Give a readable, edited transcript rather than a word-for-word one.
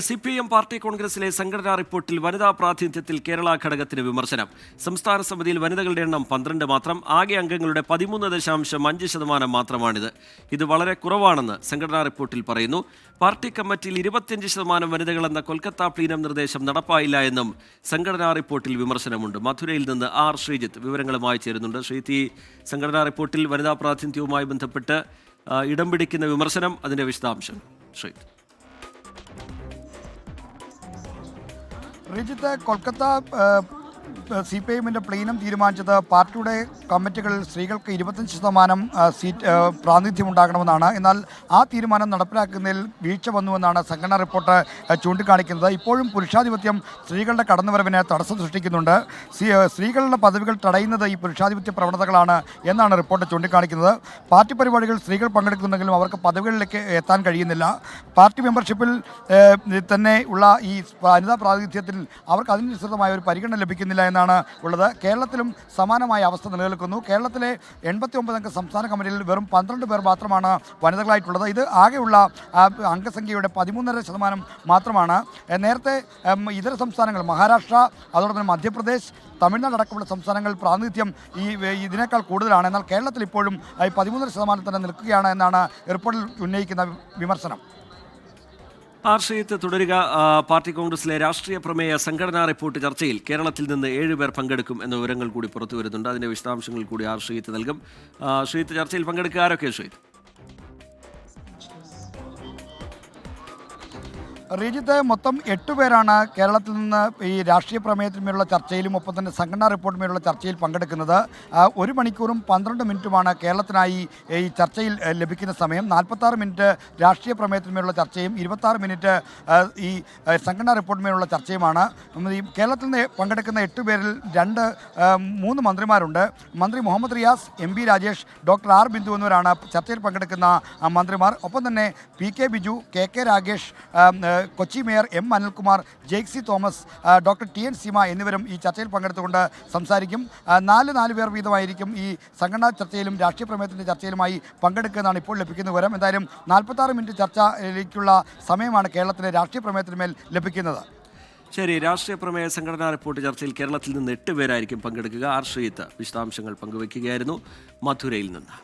CPM party കോൺഗ്രസിലെ സംഘടനാ റിപ്പോർട്ടിൽ വനിതാ പ്രാതിനിധ്യത്തിൽ കേരള ഘടകത്തിന് വിമർശനം. സംസ്ഥാന സമിതിയിൽ വനിതകളുടെ എണ്ണം 12 മാത്രം. ആകെ അംഗങ്ങളുടെ 13.5% മാത്രമാണിത്. ഇത് വളരെ കുറവാണെന്ന് സംഘടനാ റിപ്പോർട്ടിൽ പറയുന്നു. പാർട്ടി കമ്മിറ്റിയിൽ 25% വനിതകളെന്ന കൊൽക്കത്ത പ്ലീനം നിർദ്ദേശം നടപ്പായില്ല എന്നും സംഘടനാ റിപ്പോർട്ടിൽ വിമർശനമുണ്ട്. മധുരയിൽ നിന്ന് ശ്രീജിത്ത് വിവരങ്ങളുമായി ചേരുന്നുണ്ട്. ശ്രീതി, സംഘടനാ റിപ്പോർട്ടിൽ വനിതാ പ്രാതിനിധ്യവുമായി ബന്ധപ്പെട്ട് ഇടം പിടിക്കുന്ന വിമർശനം, അതിന്റെ വിശദാംശം ശ്രീജിത്ത്. റിജിത്ത്, കൊൽക്കത്ത CPIഎമ്മിൻ്റെ പ്ലീനം തീരുമാനിച്ചത് പാർട്ടിയുടെ കമ്മിറ്റികളിൽ സ്ത്രീകൾക്ക് 25% സീറ്റ് പ്രാതിനിധ്യം ഉണ്ടാകണമെന്നാണ്. എന്നാൽ ആ തീരുമാനം നടപ്പിലാക്കുന്നതിൽ വീഴ്ച വന്നുവെന്നാണ് സംഘടനാ റിപ്പോർട്ട് ചൂണ്ടിക്കാണിക്കുന്നത്. ഇപ്പോഴും പുരുഷാധിപത്യം സ്ത്രീകളുടെ കടന്നുവരവിന് തടസ്സം സൃഷ്ടിക്കുന്നുണ്ട്. സ്ത്രീകളുടെ പദവികൾ തടയുന്നത് ഈ പുരുഷാധിപത്യ പ്രവണതകളാണ് എന്നാണ് റിപ്പോർട്ട് ചൂണ്ടിക്കാണിക്കുന്നത്. പാർട്ടി പരിപാടികൾ സ്ത്രീകൾ പങ്കെടുക്കുന്നെങ്കിലും അവർക്ക് പദവികളിലേക്ക് എത്താൻ കഴിയുന്നില്ല. പാർട്ടി മെമ്പർഷിപ്പിൽ തന്നെ ഉള്ള ഈ വനിതാ പ്രാതിനിധ്യത്തിൽ അവർക്ക് അതിനനുസൃതമായ ഒരു പരിഗണന ലഭിക്കുന്നില്ല എന്നാണ് ഉള്ളത്. കേരളത്തിലും സമാനമായ അവസ്ഥ നിലനിൽക്കുന്നു. കേരളത്തിലെ 89 അംഗ സംസ്ഥാന കമ്മിറ്റിയിൽ വെറും 12 പേർ മാത്രമാണ് വനിതകളായിട്ടുള്ളത്. ഇത് ആകെയുള്ള അംഗസംഖ്യയുടെ 13.5% മാത്രമാണ്. നേരത്തെ ഇതര സംസ്ഥാനങ്ങൾ, മഹാരാഷ്ട്ര, അതോടൊപ്പം തന്നെ മധ്യപ്രദേശ്, തമിഴ്നാട് അടക്കമുള്ള സംസ്ഥാനങ്ങളിൽ പ്രാതിനിധ്യം ഇതിനേക്കാൾ കൂടുതലാണ്. എന്നാൽ കേരളത്തിൽ ഇപ്പോഴും 13% തന്നെ നിൽക്കുകയാണ് എന്നാണ് റിപ്പോർട്ടിൽ ഉന്നയിക്കുന്ന വിമർശനം. ശ്രീജിത്ത്, തുടരുക. പാർട്ടി കോൺഗ്രസിലെ രാഷ്ട്രീയ പ്രമേയ സംഘടനാ റിപ്പോർട്ട് ചർച്ചയിൽ കേരളത്തിൽ നിന്ന് 7 പേർ പങ്കെടുക്കും എന്ന വിവരങ്ങൾ കൂടി പുറത്തു വരുന്നുണ്ട്. അതിന്റെ വിശദാംശങ്ങൾ കൂടി ശ്രീജിത്ത് നൽകും. ശ്രീജിത്ത്, ചർച്ചയിൽ പങ്കെടുക്കുക ആരൊക്കെ ശ്രീജിത്ത്? റിജിത്ത്, മൊത്തം 8 പേരാണ് കേരളത്തിൽ നിന്ന് ഈ രാഷ്ട്രീയ പ്രമേയത്തിന്മേലുള്ള ചർച്ചയിലും ഒപ്പം തന്നെ സംഘടനാ റിപ്പോർട്ടിന്മേലുള്ള ചർച്ചയിൽ പങ്കെടുക്കുന്നത്. 1 മണിക്കൂറും 12 മിനിറ്റുമാണ് കേരളത്തിനായി ഈ ചർച്ചയിൽ ലഭിക്കുന്ന സമയം. 46 മിനിറ്റ് രാഷ്ട്രീയ പ്രമേയത്തിന്മേലുള്ള ചർച്ചയും 26 മിനിറ്റ് ഈ സംഘടനാ റിപ്പോർട്ടിന്മേലുള്ള ചർച്ചയുമാണ്. ഈ കേരളത്തിൽ നിന്ന് പങ്കെടുക്കുന്ന 8 പേരിൽ 3 മന്ത്രിമാരുണ്ട്. മന്ത്രി Muhammad Riyas, MP Rajesh, doctor R Bindu എന്നിവരാണ് ചർച്ചയിൽ പങ്കെടുക്കുന്ന മന്ത്രിമാർ. ഒപ്പം തന്നെ PK Biju, KK Ragesh, Kochi mayor M Anilkumar, Jaisy Thomas, doctor TN Seema എന്നിവരും ഈ ചർച്ചയിൽ പങ്കെടുത്തുകൊണ്ട് സംസാരിക്കും. 4 പേർ വീതമായിരിക്കും ഈ സംഘടനാ ചർച്ചയിലും രാഷ്ട്രീയ പ്രമേയത്തിൻ്റെ ചർച്ചയിലുമായി പങ്കെടുക്കുന്നതാണ് ഇപ്പോൾ ലഭിക്കുന്ന വിവരം. എന്തായാലും 46 മിനിറ്റ് ചർച്ചയിലേക്കുള്ള സമയമാണ് കേരളത്തിലെ രാഷ്ട്രീയ പ്രമേയത്തിന്മേൽ ലഭിക്കുന്നത്. ശരി, രാഷ്ട്രീയ പ്രമേയ സംഘടനാ റിപ്പോർട്ട് ചർച്ചയിൽ കേരളത്തിൽ നിന്ന് 8 പേരായിരിക്കും പങ്കെടുക്കുക. ശ്രീജിത്ത് വിശദാംശങ്ങൾ പങ്കുവയ്ക്കുകയായിരുന്നു മധുരയിൽ നിന്ന്.